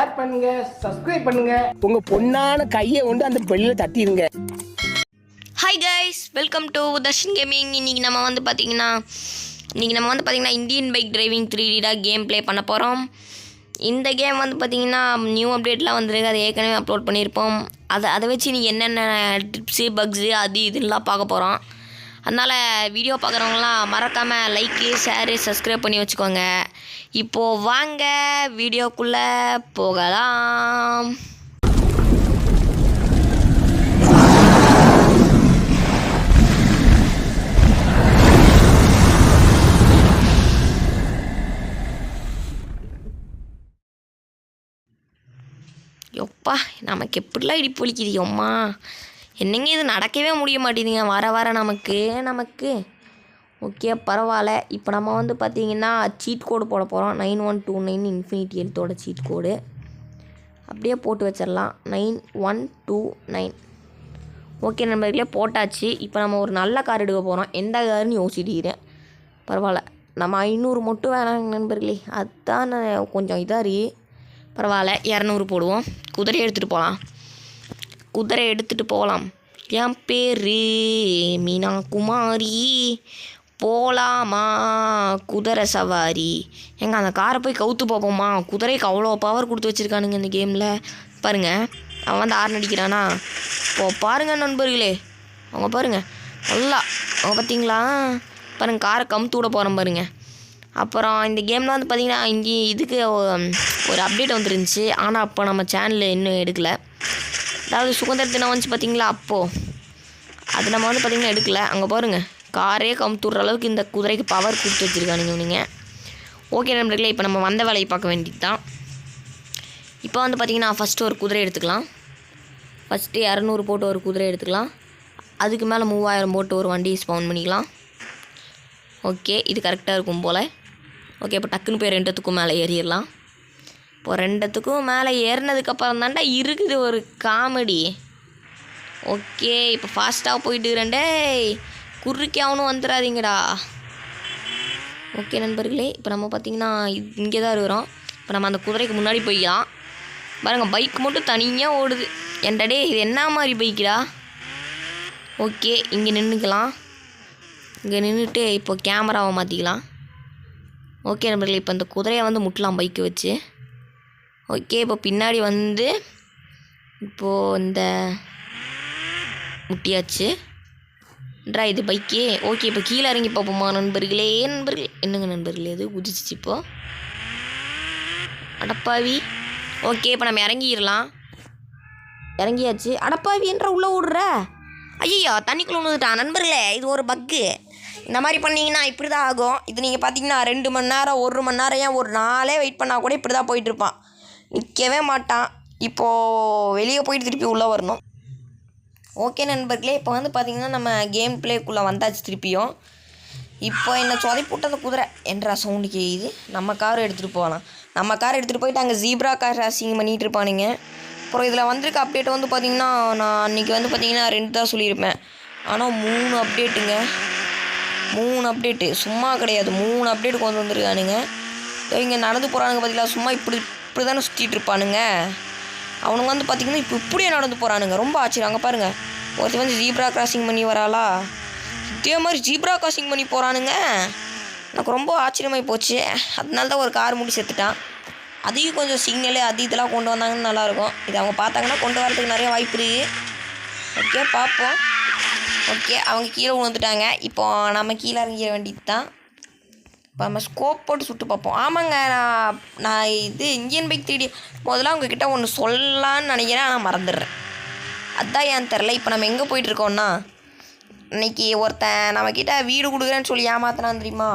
Share பண்ணுங்க, subscribe பண்ணுங்க. உங்க பொண்ணான கையை கொண்டு அந்த பெல்ல தட்டிடுங்க. Hi guys, welcome to Darshan gaming. இன்றைக்கி நம்ம வந்து பார்த்திங்கன்னா Indian bike driving 3D game play பண்ண போகிறோம். இந்த கேம் வந்து பார்த்திங்கன்னா நியூ அப்டேட்லாம் வந்துருக்கு, அதை ஏற்கனவே அப்லோட் பண்ணியிருப்போம். அதை வச்சு நீ என்னென்ன டிப்ஸு பக்ஸு அது இதெல்லாம் பார்க்க போகிறோம். அதனால் வீடியோ பார்க்குறவங்களாம் மறக்காமல் லைக்கு ஷேரு சப்ஸ்கிரைப் பண்ணி வச்சுக்கோங்க. இப்போது வாங்க வீடியோக்குள்ளே போகலாம். எப்பா நமக்கு எப்படிலாம் இடிப்பு வலிக்குது அம்மா. என்னங்க இது நடக்கவே முடிய மாட்டேங்குதுங்க வர நமக்கு. ஓகே பரவாயில்ல. இப்போ நம்ம வந்து பார்த்திங்கன்னா சீட் கோடு போட போகிறோம். 9129 இன்ஃபினிட்டி எழுத்தோட சீட் கோடு அப்படியே போட்டு வச்சிடலாம். 9129. ஓகே நண்பர்களே போட்டாச்சு. இப்போ நம்ம ஒரு நல்ல கார் எடுக்க போகிறோம். எந்த காருன்னு யோசிச்சுக்கிறேன். பரவாயில்ல, நம்ம 500 மட்டும் வேணாங்க நண்பர்களே, அதுதான் கொஞ்சம் இதாரி. பரவாயில்ல, 200 போடுவோம். குதிரையை எடுத்துகிட்டு போகலாம். என் பேர் மீனா குமாரி, போகலாமா குதிரை சவாரி. எங்க அந்த காரை போய் கவுத்து பார்ப்போமா? குதிரைக்கு அவ்வளோ பவர் கொடுத்து வச்சுருக்கானுங்க இந்த கேமில். பாருங்கள், அவன் வந்து ஆர்ன் அடிக்கிறானா? இப்போ பாருங்கள் நண்பர்களே, அவங்க பாருங்கள் நல்லா, அவங்க பார்த்தீங்களா? பாருங்கள் காரை கமுத்து விட போகிறோம் பாருங்கள். அப்புறம் இந்த கேமில் வந்து பார்த்திங்கன்னா இங்கே இதுக்கு ஒரு அப்டேட் வந்துருந்துச்சு. ஆனால் அப்போ நம்ம சேனலில் இன்னும் எடுக்கலை. அதாவது சுதந்திர தினம் வந்துச்சு பார்த்திங்களா, அப்போது அது நம்ம வந்து பார்த்திங்கன்னா எடுக்கலை. அங்கே பாருங்கள் காரே கமுத்துடுற அளவுக்கு இந்த குதிரைக்கு பவர் கொடுத்து வச்சுருக்கானுங்க நீங்கள். ஓகே நண்பர்களே, இப்போ நம்ம வந்த வேலையை பார்க்க வேண்டியது தான். இப்போ வந்து பார்த்திங்கன்னா ஃபஸ்ட்டு ஒரு குதிரை எடுத்துக்கலாம். ஃபஸ்ட்டு 200 போட்டு ஒரு குதிரை எடுத்துக்கலாம். அதுக்கு மேலே 3000 போட்டு ஒரு வண்டியை ஸ்பவுன் பண்ணிக்கலாம். ஓகே, இது கரெக்டாக இருக்கும் போல். ஓகே, இப்போ டக்குன்னு போய் 2த்துக்கும் மேலே ஏறிடலாம். இப்போ 2த்துக்கும் மேலே ஏறினதுக்கப்புறம் தாண்டா இருக்குது ஒரு காமெடி. ஓகே, இப்போ ஃபாஸ்ட்டாக போயிட்டு ரெண்டே குறுக்கே அவனும் வந்துடாதீங்கடா. ஓகே நண்பர்களே, இப்போ நம்ம பார்த்திங்கன்னா இங்கே தான் இருக்கிறோம். இப்போ நம்ம அந்த குதிரைக்கு முன்னாடி போய்க்கலாம். பாருங்கள் பைக் மட்டும் தனியாக ஓடுது. என்டே இது என்ன மாதிரி பைக்குடா? ஓகே, இங்கே நின்றுக்கலாம். இங்கே நின்றுட்டு இப்போ கேமராவை மாற்றிக்கலாம். ஓகே நண்பர்களே, இப்போ இந்த குதிரையை வந்து முட்டலாம் பைக்கு வச்சு. ஓகே, இப்போ பின்னாடி வந்து இப்போது இந்த முட்டியாச்சு இது பைக்கே. ஓகே, இப்போ கீழே இறங்கி பார்ப்போமா நண்பர்களே? என்னங்க நண்பர்களே அது குதிச்சிச்சு இப்போது, அடப்பாவி. ஓகே, இப்போ நம்ம இறங்கியாச்சு. அடப்பாவி என்ற உள்ளே விடுற. ஐயோ தண்ணிக்குள்ளே விழுந்துட்டான் நண்பர்களே. இது ஒரு பக்கு. இந்த மாதிரி பண்ணிங்கன்னா இப்படி தான் ஆகும். இது நீங்கள் பார்த்தீங்கன்னா 2 மணி நேரம் 1 மணி நேரம் ஏன் ஒரு நாளே வெயிட் பண்ணால் கூட இப்படி தான் போயிட்டுருப்பான், நிற்கவே மாட்டான். இப்போது வெளியே போயிட்டு திருப்பி உள்ளே வரணும். ஓகே நண்பர்களே, இப்போ வந்து பார்த்திங்கன்னா நம்ம கேம் ப்ளேக்குள்ளே வந்தாச்சு திருப்பியும். இப்போ என்ன சொதைப்போட்டு அந்த குதிரை என்ற சவுண்டு கேட்குது. நம்ம காரை எடுத்துகிட்டு போகலாம். நம்ம காரை எடுத்துகிட்டு போயிட்டு அங்கே ஜீப்ரா கார் ரேசிங் பண்ணிகிட்டு இருப்பானுங்க. அப்புறம் இதில் வந்திருக்க அப்டேட் வந்து பார்த்திங்கன்னா நான் அன்றைக்கி வந்து பார்த்திங்கன்னா 2 தான் சொல்லியிருப்பேன். ஆனால் 3 அப்டேட்டுங்க. 3 அப்டேட்டு சும்மா கிடையாது. 3 அப்டேட் கொண்டு வந்துருக்கானுங்க. இங்கே நடந்து போகிறானுங்க பார்த்தீங்களா, சும்மா இப்படி தானே சுற்றிட்டு இருப்பானுங்க அவனுங்க. வந்து பார்த்திங்கன்னா இப்போ இப்படியே நடந்து போகிறானுங்க. ரொம்ப ஆச்சரியம். அங்கே பாருங்கள், ஒருத்தர் வந்து ஜீப்ரா கிராசிங் பண்ணி வராளா, இதே மாதிரி ஜீப்ரா கிராசிங் பண்ணி போகிறானுங்க. எனக்கு ரொம்ப ஆச்சரியமாகி போச்சு. அதனால தான் ஒரு கார் முடி செத்துட்டான். அதையும் கொஞ்சம் சிக்னலு அது இதெல்லாம் கொண்டு வந்தாங்கன்னு நல்லாயிருக்கும். இது அவங்க பார்த்தாங்கன்னா கொண்டு வரதுக்கு நிறைய வாய்ப்பு இருக்குது. ஓகே பார்ப்போம். ஓகே, அவங்க கீழே விழுந்துட்டாங்க. இப்போ நம்ம கீழே இறங்கிட வேண்டியது தான். இப்போ நம்ம ஸ்கோப் போட்டு சுட்டு பார்ப்போம். ஆமாங்க, நான் இது இந்தியன் பைக் 3D முதல்ல உங்ககிட்ட ஒன்று சொல்லலான்னு நினைக்கிறேன், ஆனால் மறந்துடுறேன். அதுதான் ஏன் தெரில. இப்போ நம்ம எங்கே போயிட்டுருக்கோன்னா, இன்றைக்கி ஒருத்தன் நம்மக்கிட்ட வீடு கொடுக்குறேன்னு சொல்லி ஏமாத்தினான் தெரியுமா?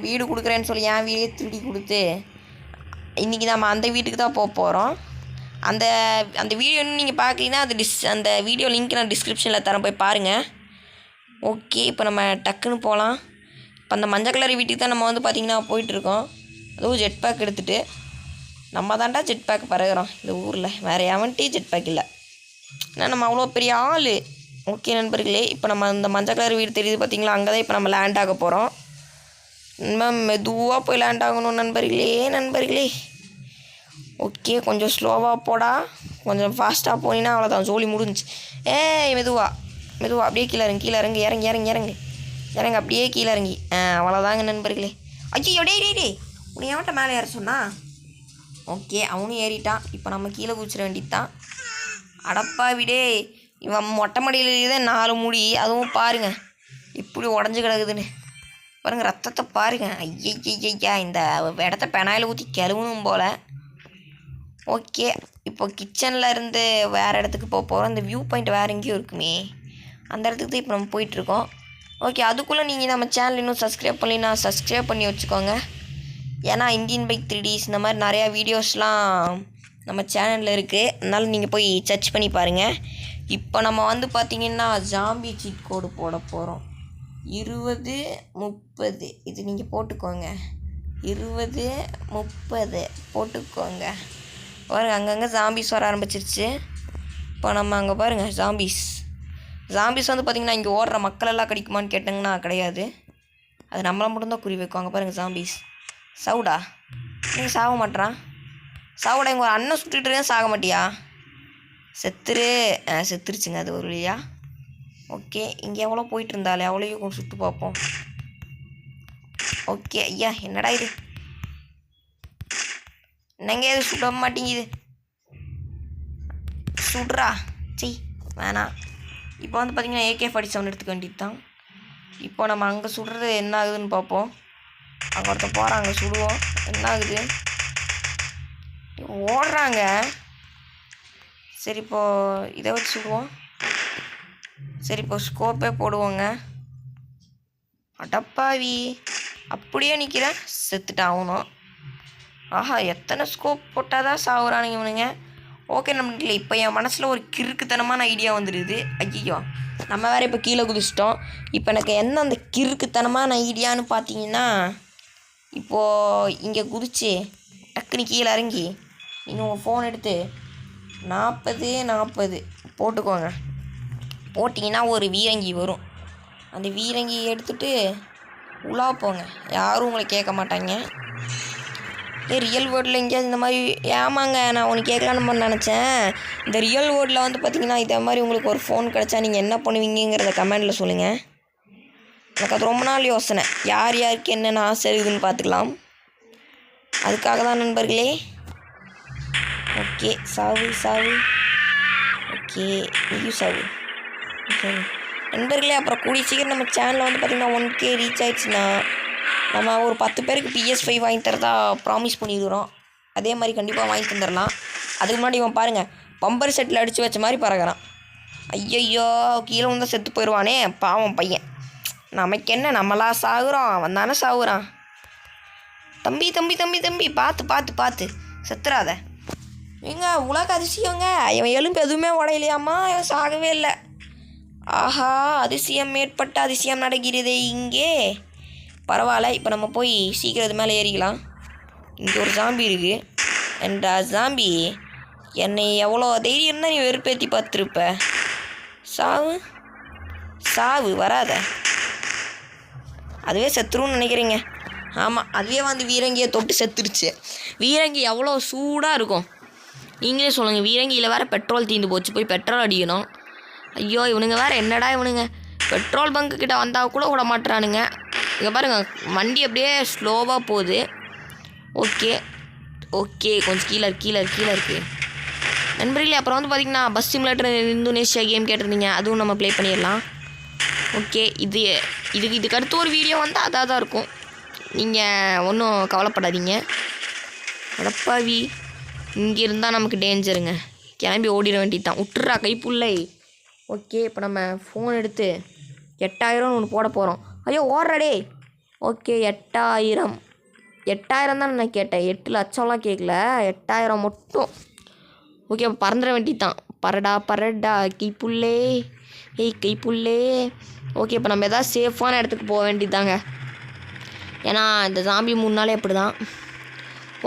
வீடு கொடுக்குறேன்னு சொல்லி என் வீடே திருடி கொடுத்து இன்றைக்கி நம்ம அந்த வீட்டுக்கு தான் போக போகிறோம். அந்த வீடியோ இன்னும் நீங்கள் பார்க்கலீங்கன்னா அந்த வீடியோ லிங்க் நான் டிஸ்கிரிப்ஷனில் தரேன், போய் பாருங்கள். ஓகே, இப்போ நம்ம டக்குன்னு போகலாம். இப்போ அந்த மஞ்சள் கலர் வீட்டுக்கு தான் நம்ம வந்து பார்த்திங்கன்னா போயிட்டுருக்கோம். அதுவும் ஜெட் பேக் எடுத்துகிட்டு. நம்ம தாண்டா ஜெட் பேக் பறகுறோம் இந்த ஊரில், வேறு எவன்ட்டே ஜெட் பேக் இல்லை. ஏன்னா நம்ம அவ்வளோ பெரிய ஆள். ஓகே நண்பர்களே, இப்போ நம்ம அந்த மஞ்சள் கலர் வீடு தெரியுது பார்த்தீங்களா, அங்கே தான் இப்போ நம்ம லேண்ட் ஆக போகிறோம். நம்ம மெதுவாக போய் லேண்ட் ஆகணும் நண்பர்களே. ஓகே கொஞ்சம் ஸ்லோவாக போடா, கொஞ்சம் ஃபாஸ்ட்டாக போனீங்கன்னா அவ்வளோதான், ஜோலி முடிஞ்சு. ஏய் மெதுவா அப்படியே கீழே இறங்கு இறங்க அப்படியே கீழே இறங்கி. அவ்வளோதாங்க நண்பர்களே. ஐயோ டேய் உன்னை எவன்ட்ட மேலே ஏற சொன்னா? ஓகே அவனும் ஏறிட்டான். இப்போ நம்ம கீழே குதிச்சிட வேண்டியது தான். அடப்பா விடே, இவன் மொட்டை மடியிலே 4 முடி, அதுவும் பாருங்க இப்படி உடஞ்சி கிடக்குதுன்னு பாருங்க, ரத்தத்தை பாருங்க. ஐயா இந்த இடத்த பெனாயில் ஊற்றி கழுவணும் போல். ஓகே இப்போ கிச்சனில் இருந்து வேறு இடத்துக்கு போகிறோம். இந்த வியூ பாயிண்ட் வேறு எங்கேயும் இருக்குமே, அந்த இடத்துக்கு தான் இப்போ நம்ம போயிட்டுருக்கோம். ஓகே அதுக்குள்ளே நீங்கள் நம்ம சேனல் இன்னும் சப்ஸ்கிரைப் பண்ணலைன்னா சப்ஸ்கிரைப் பண்ணி வச்சுக்கோங்க. ஏன்னா இந்தியன் பைக் 3Ds இந்த மாதிரி நிறையா வீடியோஸ்லாம் நம்ம சேனலில் இருக்குது, அதனால நீங்கள் போய் சர்ச் பண்ணி பாருங்கள். இப்போ நம்ம வந்து பார்த்திங்கன்னா ஜாம்பி சீட் கோடு போட போகிறோம். 20-30 இது நீங்கள் போட்டுக்கோங்க. 20-30 போட்டுக்கோங்க. பாருங்கள் அங்கங்கே ஜாம்பிஸ் வர ஆரம்பிச்சிருச்சு. இப்போ நம்ம அங்கே பாருங்கள் ஜாம்பிஸ் வந்து பார்த்திங்கன்னா இங்கே ஓடுற மக்களெல்லாம் கடிக்குமான்னு கேட்டிங்கன்னா கிடையாது, அது நம்மளை மட்டும்தான் குறி வைக்கும். அங்கே பாருங்கள் ஜாம்பிஸ். சவுடா நீங்கள் சாக மாட்டான். சாவுடா எங்கள் அண்ணன் சுட்டுட்டு இருக்கேன், சாக மாட்டியா? செத்துருச்சுங்க அது ஒரு வழியா. ஓகே இங்கே எவ்வளோ போயிட்டு இருந்தாலே அவ்வளோயும் கொஞ்சம் சுட்டு பார்ப்போம். ஓகே ஐயா என்னடா இது, என்னங்க இது சுட மாட்டேங்குது, சுடுறா செய் வேணாம். இப்போ வந்து பார்த்திங்கன்னா AK-47 எடுத்துக்க வேண்டியது தான். இப்போ நம்ம அங்கே சுடுறது என்ன ஆகுதுன்னு பார்ப்போம். அங்கே ஒருத்த போகிறாங்க, அங்கே சுடுவோம். என்ன ஆகுது, ஓடுறாங்க. சரி இப்போது இதை வச்சு சுடுவோம். சரி இப்போ ஸ்கோப்பே போடுவோங்க. அடப்பாவி அப்படியே நிற்கிறேன், செத்துட்டான் ஆகணும். ஆஹா எத்தனை ஸ்கோப் போட்டால் தான் சாகுறானுங்க இவனுங்க. ஓகே நம்மளுக்கு இப்போ என் மனசில் ஒரு கிறுக்குத்தனமான ஐடியா வந்துடுது. ஐயோ நம்ம வேறு இப்போ கீழே குதிச்சிட்டோம். இப்போ எனக்கு என்ன அந்த கிறுக்குத்தனமான ஐடியான்னு பார்த்தீங்கன்னா, இப்போது இங்கே குதிச்சு டக்குனு கீழே இறங்கி நீங்கள் உங்கள் ஃபோன் எடுத்து 40-40 போட்டுக்கோங்க. போட்டிங்கன்னா ஒரு வீரங்கி வரும். அந்த வீரங்கி எடுத்துகிட்டு உலா போங்க, யாரும் உங்களை கேட்க மாட்டாங்க. ரியல் வேர்ல்டில் எங்கேயாவது இந்த மாதிரி ஏமாங்க நான் உனக்கு கேட்கலான்னு நினச்சேன். இந்த ரியல் வேர்ல்டில் வந்து பார்த்திங்கன்னா இதே மாதிரி உங்களுக்கு ஒரு ஃபோன் கிடச்சா நீங்கள் என்ன பண்ணுவீங்கிறத கமெண்டில் சொல்லுங்கள். எனக்கு அது ரொம்ப நாள் யோசனை, யாருக்கு என்னென்ன ஆசை இருக்குதுன்னு பார்த்துக்கலாம். அதுக்காக தான் நண்பர்களே. ஓகே சாவு ஓகே நீயும் சாவு. ஓகே நண்பர்களே, அப்புறம் கூடிய சீக்கிரம் நம்ம சேனலில் வந்து பார்த்திங்கன்னா 1K ரீச் ஆகிடுச்சுன்னா நம்ம ஒரு 10 பேருக்கு PS5 வாங்கி தரதா ப்ராமிஸ் பண்ணிடுறோம். அதே மாதிரி கண்டிப்பாக வாங்கி தந்துடலாம். அதுக்கு முன்னாடி இவன் பாருங்கள் பம்பர் செட்டில் அடித்து வச்ச மாதிரி பறக்கிறான். ஐயையோ கீழே வந்து செத்து போயிடுவானே பாவம் பையன். நமக்கு என்ன, நம்மளா சாகுறோம், அவன் தானே சாகுறான். தம்பி பார்த்து செத்துறாத. ஏங்க உலக அதிசயங்க, இவன் எலும்பு எதுவுமே உடையலையாம்மா, இவன் சாகவே இல்லை. ஆஹா அதிசயம் மேற்பட்ட அதிசயம் நடக்கிறதே இங்கே. பரவாயில்ல, இப்போ நம்ம போய் சீக்கிரம் இது மேலே ஏறிக்கலாம். இங்கே ஒரு ஜாம்பி இருக்குது. என்டா ஜாம்பி, என்னை எவ்வளோ தைரியம் இருந்தால் நீ வெறுப்பேற்றி பார்த்துருப்ப. சாவு வராத. அதுவே செத்துருன்னு நினைக்கிறீங்க. ஆமாம் அதுவே வந்து வீரங்கியை தொட்டு செத்துருச்சு. வீரங்கி எவ்வளோ சூடாக இருக்கும் நீங்களே சொல்லுங்கள். வீரங்கியில் வேறு பெட்ரோல் தீர்ந்து போச்சு, போய் பெட்ரோல் அடிக்கணும். ஐயோ இவனுங்க வேறு என்னடா இவனுங்க பெட்ரோல் பங்கு கிட்ட வந்தால் கூட விட மாட்டுறானுங்க. இங்கே பாருங்கள் வண்டி அப்படியே ஸ்லோவாக போகுது. ஓகே கொஞ்சம் கீழே இருக்குது நண்பர்களே. அப்புறம் வந்து பார்த்திங்கன்னா பஸ் சிமுலேட்டர் இந்தோனேஷியா கேம் கேட்டிருந்தீங்க, அதுவும் நம்ம ப்ளே பண்ணிடலாம். ஓகே இதுக்கு அடுத்து ஒரு வீடியோ வந்து அதாக தான் இருக்கும், நீங்கள் ஒன்றும் கவலைப்படாதீங்க. அடப்பாவி இங்கே இருந்தால் நமக்கு டேஞ்சருங்க, கிளம்பி ஓடிட வேண்டியது தான். விட்டுறா கைப்புள்ளை. ஓகே இப்போ நம்ம ஃபோன் எடுத்து 8000 ஒன்று போட போகிறோம். ஐயோ ஓடுறடே. ஓகே 8000 தான் நான் கேட்டேன், 8 லட்சம்லாம் கேட்கல, 8000 மட்டும். ஓகே அப்போ பறந்துட வேண்டியது தான். பரடா கைப்புள்ளே. ஓகே இப்போ நம்ம எதாவது சேஃபான இடத்துக்கு போக வேண்டியது தாங்க, ஏன்னா இந்த ஜாம்பி 3 நாளே அப்படி தான்.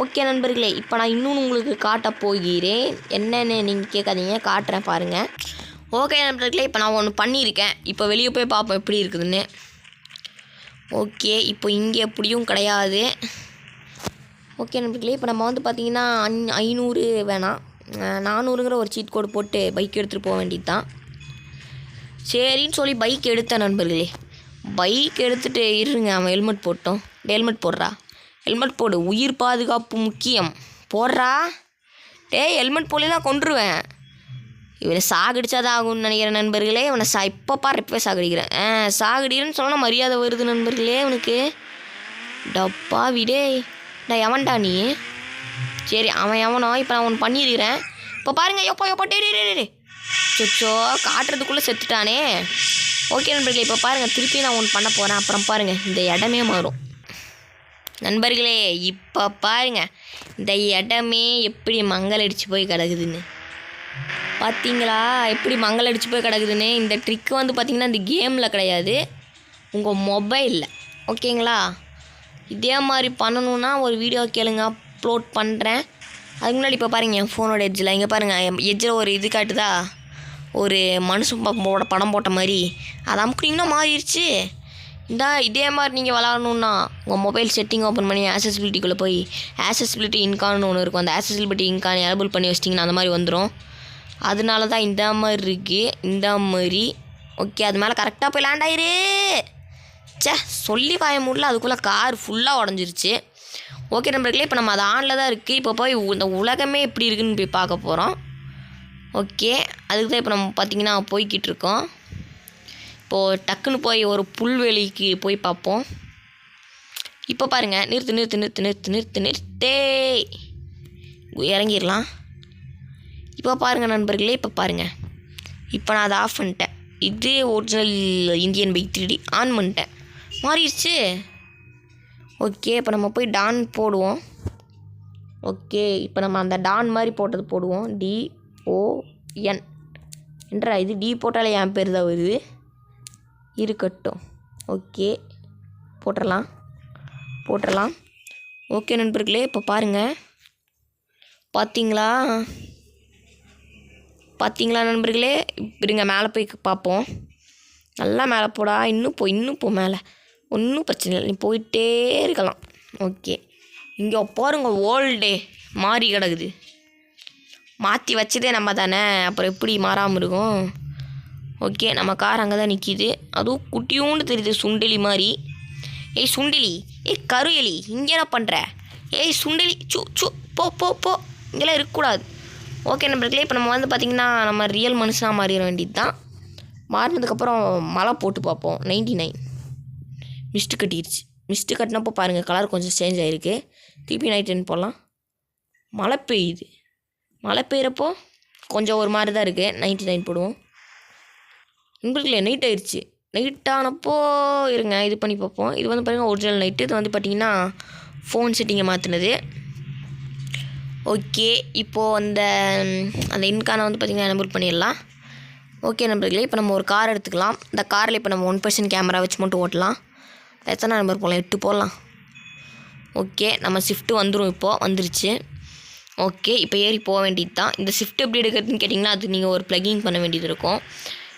ஓகே நண்பர்களே, இப்போ நான் இன்னொன்று உங்களுக்கு காட்ட போகிறேன். என்னென்னு நீங்கள் கேட்காதீங்க, காட்டுறேன் பாருங்கள். ஓகே நண்பர்களே, இப்போ நான் ஒன்று பண்ணியிருக்கேன். இப்போ வெளியே போய் பார்ப்போம் எப்படி இருக்குதுன்னு. ஓகே இப்போ இங்கே எப்படியும் கிடையாது. ஓகே நண்பர்களே, இப்போ நம்ம வந்து பார்த்திங்கன்னா 500 வேணாம், 400ங்கிற ஒரு சீட் கோடு போட்டு பைக் எடுத்துகிட்டு போக வேண்டியது தான். சரின்னு சொல்லி பைக் எடுத்தேன் நண்பர்களே. பைக் எடுத்துகிட்டு இருங்க, அவன் ஹெல்மெட் போட்டோம். ஹெல்மெட் போடுறா, ஹெல்மெட் போடு, உயிர் பாதுகாப்பு முக்கியம், போடுறா. டேய் ஹெல்மெட் போடலாம் கொண்டுருவேன். இவனை சாகடிச்சாதான் ஆகும்னு நினைக்கிறேன் நண்பர்களே. இவனை இப்போ பாரு, இப்போவே சாகடிக்கிறேன். சாகடிக்கிறேன்னு சொன்னால் மரியாதை வருது நண்பர்களே அவனுக்கு. டப்பா விடே, எவன்டா நீ? சரி அவன் எவனோ, இப்போ நான் ஒன்று பண்ணியிருக்கிறேன். இப்போ பாருங்கள், எப்போ டே சொச்சோ காட்டுறதுக்குள்ளே செத்துட்டானே. ஓகே நண்பர்களே, இப்போ பாருங்கள், திருப்பி நான் ஒன்று பண்ண போகிறேன். அப்புறம் பாருங்கள், இந்த இடமே மாறும் நண்பர்களே. இப்போ பாருங்கள், இந்த இடமே எப்படி மங்களடிச்சு போய் கிடக்குதுன்னு பார்த்தீங்களா? எப்படி மங்களடிச்சு போய் கிடக்குதுன்னு. இந்த ட்ரிக்கு வந்து பார்த்திங்கன்னா இந்த கேமில் கிடையாது, உங்கள் மொபைலில். ஓகேங்களா? இதே மாதிரி பண்ணணுன்னா ஒரு வீடியோ கேளுங்க, அப்லோட் பண்ணுறேன். அதுக்கு முன்னாடி இப்போ பாருங்கள், என் ஃபோனோட எட்ஜில் இங்கே பாருங்கள், எட்ஜில் ஒரு இது காட்டுதா, ஒரு மனுஷன் படம் போட்ட மாதிரி. அதை அமுக்குனிங்கன்னா மாறிடுச்சு. இதே மாதிரி நீங்கள் விளாடணுன்னா உங்கள் மொபைல் செட்டிங் ஓப்பன் பண்ணி ஆக்சசிபிலிட்டிக்குள்ளே போய் ஆக்சசிபிலிட்டி இன்கான்னு ஒன்று இருக்கும், அந்த ஆக்சசிபிலிட்டி இன்கான் எனேபிள் பண்ணி வச்சிட்டிங்கன்னா அந்த மாதிரி வந்துடும். அதனால தான் இந்த மாதிரி இருக்குது, இந்த மாதிரி. ஓகே, அது மேலே கரெக்டாக போய் லேண்ட் ஆயிரு. சொல்லி வாய முடியல, அதுக்குள்ளே கார் ஃபுல்லாக உடஞ்சிருச்சு. ஓகே நண்பர்களே, இப்போ நம்ம அது ஆனில் தான் இருக்குது. இப்போ போய் இந்த உலகமே எப்படி இருக்குதுன்னு போய் பார்க்க போகிறோம். ஓகே, அதுக்கு தான் இப்போ நம்ம பார்த்திங்கன்னா போய்கிட்டு இருக்கோம். இப்போது டக்குன்னு போய் ஒரு புல்வெளிக்கு போய் பார்ப்போம். இப்போ பாருங்கள், நிறுத்தே இறங்கிடலாம். இப்போ பாருங்கள் நண்பர்களே, இப்போ பாருங்கள், இப்போ நான் அதை ஆஃப் பண்ணிட்டேன். இது original Indian bike 3D on பண்ணிட்டேன், மாறிடுச்சு. ஓகே, இப்போ நம்ம போய் டான் போடுவோம். ஓகே, இப்போ நம்ம அந்த டான் மாதிரி போட்டது போடுவோம். DON என்றா, இது டி போட்டாலே என் பேர் தான் வருது, இருக்கட்டும். ஓகே, போட்டுடலாம். ஓகே நண்பர்களே, இப்போ பாருங்கள், பார்த்தீங்களா நண்பர்களே? இருங்க மேலே போய் பார்ப்போம். நல்லா மேலே போடா, இன்னும் போ மேலே, ஒன்றும் பிரச்சனை இல்லை, நீ போயிட்டே இருக்கலாம். ஓகே, இங்கே பாருங்க, ஓல்டே மாறி கிடக்குது. மாற்றி வச்சதே நம்ம தானே, அப்புறம் எப்படி மாறாமல் இருக்கும்? ஓகே, நம்ம கார் அங்கே தான் நிற்கிது, அதுவும் குட்டியூண்டு தெரியுது, சுண்டெலி மாதிரி. ஏய் சுண்டெலி, ஏய் கரு எலி, இங்கே என்ன பண்ணுற? ஏய் சுண்டெலி, போ இங்கெல்லாம் இருக்கக்கூடாது. ஓகே நண்பர்களே, இப்போ நம்ம வந்து பார்த்திங்கன்னா நம்ம ரியல் மனுஷனாக மாறிட வேண்டியது தான். மாறினதுக்கப்புறம் மழை போட்டு பார்ப்போம். 99 மிஸ்ட்டு கட்டிடுச்சு. மிஸ்ட்டு கட்டினப்போ பாருங்கள், கலர் கொஞ்சம் சேஞ்ச் ஆகிருக்கு. திருப்பி 99 போடலாம். மழை பெய்கிறப்போ கொஞ்சம் ஒரு மாதிரி தான் இருக்குது. 99 போடுவோம். நண்பர்களே, நைட் ஆயிடுச்சு. நைட்டானப்போ இருங்க, இது பண்ணி பார்ப்போம். இது வந்து பாருங்கள் ஒரிஜினல் நைட்டு. இது வந்து பார்த்திங்கன்னா ஃபோன் செட்டிங்கை மாற்றினது. ஓகே, இப்போது அந்த இன்கானை வந்து பார்த்திங்கன்னா எனேபிள் பண்ணிடலாம். ஓகே நண்பர்களே, இப்போ நம்ம ஒரு கார் எடுத்துக்கலாம். இந்த காரில் இப்போ நம்ம 1% கேமரா வச்சு மட்டும் ஓட்டலாம். எத்தனை நம்பர் போடலாம்? 8 போடலாம். ஓகே, நம்ம ஷிஃப்ட்டு வந்துடும், இப்போது வந்துருச்சு. ஓகே, இப்போ ஏறி போக வேண்டியது தான். இந்த ஷிஃப்ட் எப்படி எடுக்கிறதுன்னு கேட்டிங்கன்னா, அது நீங்கள் ஒரு ப்ளக்கிங் பண்ண வேண்டியது இருக்கும்.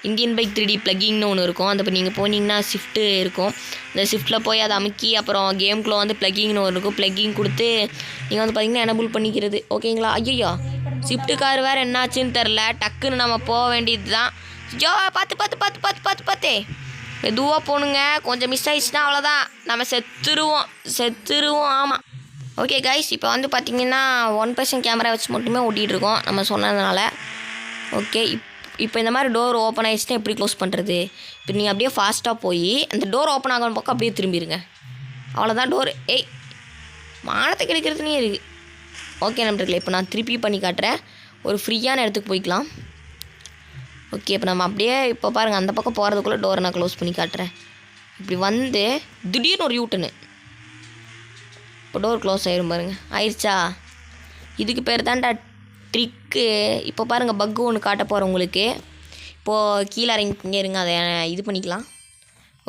இந்தியன் பைக் 3D ப்ளக்கிங்னு ஒன்று இருக்கும். அந்த இப்போ நீங்கள் போனீங்கன்னா ஷிஃப்ட்டு இருக்கும். இந்த ஷிஃப்ட்டில் போய் அதை அமுக்கி அப்புறம் கேமுக்குள்ளே வந்து ப்ளக்கிங்னு ஒன்று இருக்கும். ப்ளக்கிங் கொடுத்து நீங்கள் வந்து பார்த்திங்கன்னா எனேபிள் பண்ணிக்கிறது. ஓகேங்களா? ஐயோ, ஷிஃப்ட்டு கார் வேறு என்னாச்சுன்னு தெரில, டக்குன்னு நம்ம போக வேண்டியது தான். ஐயோ, பார்த்து மெதுவாக போகணுங்க. கொஞ்சம் மிஸ் ஆயிடுச்சுன்னா அவ்வளோதான், நம்ம செத்துருவோம். ஆமாம். ஓகே கைஸ், இப்போ வந்து பார்த்திங்கன்னா 1% கேமரா வச்சு மட்டுமே ஓட்டிகிட்டு இருக்கோம் நம்ம சொன்னதுனால. ஓகே, இப்போ இந்த மாதிரி டோர் ஓப்பன் ஆகிடுச்சுன்னா எப்படி க்ளோஸ் பண்ணுறது? இப்போ நீங்கள் அப்படியே ஃபாஸ்ட்டாக போய் அந்த டோர் ஓப்பன் ஆகணும் பக்கம் அப்படியே திரும்பிடுங்க. அவ்வளோதான் டோர். ஏய், மானத்தை கிடைக்கிறதுனே இருக்குது. ஓகே நண்பர்களே, இப்போ நான் திருப்பி பண்ணி காட்டுறேன். ஒரு ஃப்ரீயான இடத்துக்கு போய்க்கலாம். ஓகே, இப்போ நம்ம அப்படியே இப்போ பாருங்கள், அந்த பக்கம் போகிறதுக்குள்ளே டோரை நான் க்ளோஸ் பண்ணி காட்டுறேன். இப்படி வந்து திடீர்னு ஒரு யூட்டனு, இப்போ டோர் க்ளோஸ் ஆயிரும் பாருங்கள். ஆயிடுச்சா? இதுக்கு பேர் தான்டா ட்ரிக்கு. இப்போ பாருங்கள், பக்கு ஒன்று காட்ட போகிறேன் உங்களுக்கு. இப்போது கீழே இறங்கிங்க இருங்க, அதை இது பண்ணிக்கலாம்.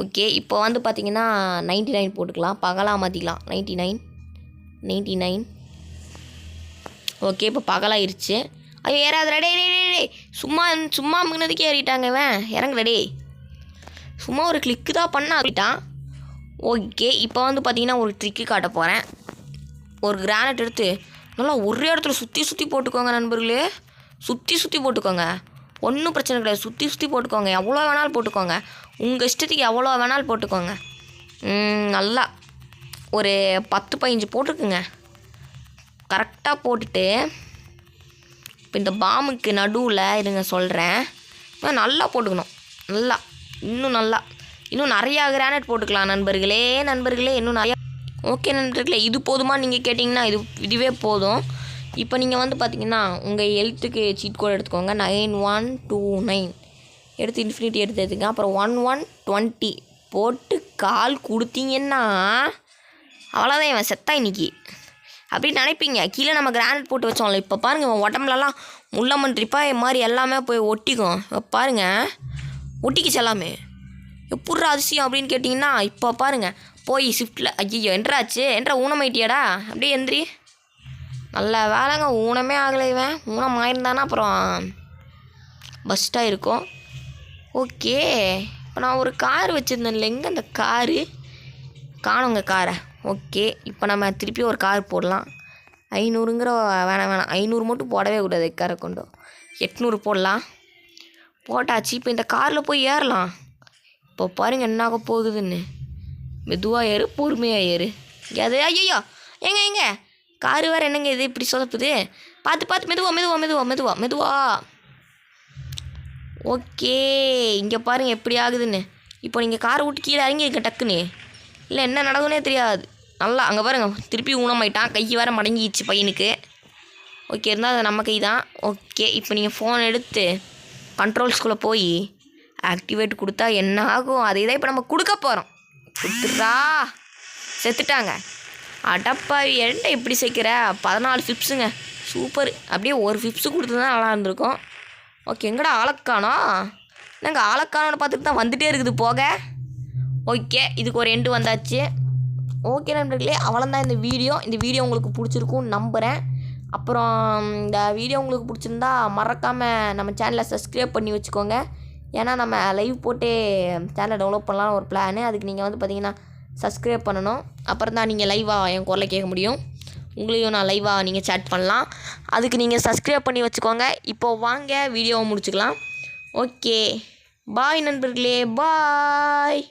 ஓகே, இப்போ வந்து பார்த்திங்கன்னா 99 போட்டுக்கலாம், பகலாக மாற்றிக்கலாம். 99. ஓகே, இப்போ பகலாயிருச்சு. ஐயோ, ஏறாது. ரெடே சும்மா முன்னதுக்கே ஏறிட்டாங்க இவன். இறங்கு ரெடே. சும்மா ஒரு கிளிக்கு தான் பண்ண அப்படிட்டான். ஓகே, இப்போ வந்து பார்த்திங்கன்னா ஒரு ட்ரிக்கு காட்ட போகிறேன். ஒரு கிரானைட் எடுத்து நல்லா ஒரே இடத்துல சுற்றி போட்டுக்கோங்க நண்பர்களே. சுற்றி போட்டுக்கோங்க, ஒன்றும் பிரச்சனை கிடையாது. சுற்றி போட்டுக்கோங்க, எவ்வளோ வேணாலும் போட்டுக்கோங்க, உங்கள் இஷ்டத்துக்கு எவ்வளோ வேணாலும் போட்டுக்கோங்க. நல்லா ஒரு 10-15 போட்டுக்குங்க. கரெக்டாக போட்டுட்டு இப்போ இந்த பாம்புக்கு நடுவில் இருங்க சொல்கிறேன். நல்லா போட்டுக்கணும், நல்லா இன்னும் நிறையா கிரானைட் போட்டுக்கலாம் நண்பர்களே. இன்னும் நிறையா. ஓகே நண்பர்களே, இது போதுமா நீங்கள் கேட்டிங்கன்னா இதுவே போதும். இப்போ நீங்கள் வந்து பார்த்தீங்கன்னா உங்கள் ஹெல்த்துக்கு சீட் கோட் எடுத்துக்கோங்க. 9129 எடுத்து இன்ஃபினிட்டி எடுத்துங்க. அப்புறம் 1120 போட்டு கால் கொடுத்தீங்கன்னா அவ்வளோதான், இவன் செத்தா இன்னைக்கு அப்படின்னு நினைப்பீங்க. கீழே நம்ம கிரானைட் போட்டு வச்சோம்ல, இப்போ பாருங்கள் இவன் உடம்புலலாம் முள்ளமன்றிப்பா மாதிரி எல்லாமே போய் ஒட்டிக்கும். இப்போ பாருங்கள் ஒட்டிக்கிச்சு எல்லாமே. எப்பட்றா அதிசயம் அப்படின்னு கேட்டிங்கன்னா இப்போ பாருங்கள் போய் ஷிஃப்ட்டில் ஐயோ என்றா ஊனமாயிட்டியாடா, அப்படியே எந்திரி. நல்ல வேலைங்க, ஊனமே ஆகலை. இவன் ஊனம் ஆயிருந்தானா அப்புறம் பஸ்ட்டாக இருக்கும். ஓகே, இப்போ நான் ஒரு கார் வச்சுருந்தேன் இல்லைங்க, அந்த காரு காணுங்க காரை. ஓகே, இப்போ நம்ம திருப்பி ஒரு கார் போடலாம். 500ங்கிற வேணாம் 500 மட்டும் போடவே கூடாது, காரை கொண்டு 800 போடலாம். போட்டாச்சு. இப்போ இந்த காரில் போய் ஏறலாம். இப்போ பாருங்கள் என்ன ஆக போகுதுன்னு. மெதுவாக ஏறு, பொறுமையாக ஏறு. அது ஐயோ எங்க காரு வேறு என்னங்க இது இப்படி சொதப்புது. பார்த்து மெதுவா. ஓகே, இங்கே பாருங்கள் எப்படி ஆகுதுன்னு. இப்போ நீங்கள் காரை விட்டு கீழே இறங்கிருக்க டக்குன்னு, இல்லை என்ன நடக்குதுன்னே தெரியாது. நல்லா அங்கே பாருங்கள் திருப்பி ஊனமாயிட்டான், கை வேறு மடங்கிடுச்சு பையனுக்கு. ஓகே, இருந்தால் அது நம்ம கை தான். ஓகே, இப்போ நீங்கள் ஃபோன் எடுத்து கண்ட்ரோல்ஸ்குள்ளே போய் ஆக்டிவேட் கொடுத்தா என்ன ஆகும், அதை தான் இப்போ நம்ம கொடுக்க போகிறோம். கொடுத்துட்றா, செத்துட்டாங்க. அடப்பாவி என்கிட்ட எப்படி சேர்க்கிற 14 ஃபிப்ஸுங்க, சூப்பர். அப்படியே ஒரு ஃபிப்ஸு கொடுத்து தான் நல்லா இருந்திருக்கும். ஓகே, எங்கடா ஆளக்கானோ, நாங்கள் ஆளக்கானோன்னு பார்த்துட்டு தான் வந்துகிட்டே இருக்குது போக. ஓகே, இதுக்கு ஒரு எண்டு வந்தாச்சு. ஓகே நண்பர்களே, அவ்வளோதான் இந்த வீடியோ உங்களுக்கு பிடிச்சிருக்கும்னு நம்புகிறேன். அப்புறம் இந்த வீடியோ உங்களுக்கு பிடிச்சிருந்தா மறக்காமல் நம்ம சேனலை சப்ஸ்கிரைப் பண்ணி வச்சுக்கோங்க. ஏன்னா நம்ம லைவ் போட்டு சேனலை டெவலப் பண்ணலான்னு ஒரு பிளானு. அதுக்கு நீங்கள் வந்து பார்த்தீங்கன்னா சப்ஸ்கிரைப் பண்ணணும். அப்புறம் தான் நீங்கள் லைவாக என் குரலை கேட்க முடியும். உங்களையும் நான் லைவாக நீங்கள் சேட் பண்ணலாம். அதுக்கு நீங்கள் சப்ஸ்கிரைப் பண்ணி வச்சுக்கோங்க. இப்போது வாங்க வீடியோவை முடிச்சுக்கலாம். ஓகே, பாய் நண்பர்களே, பாய்.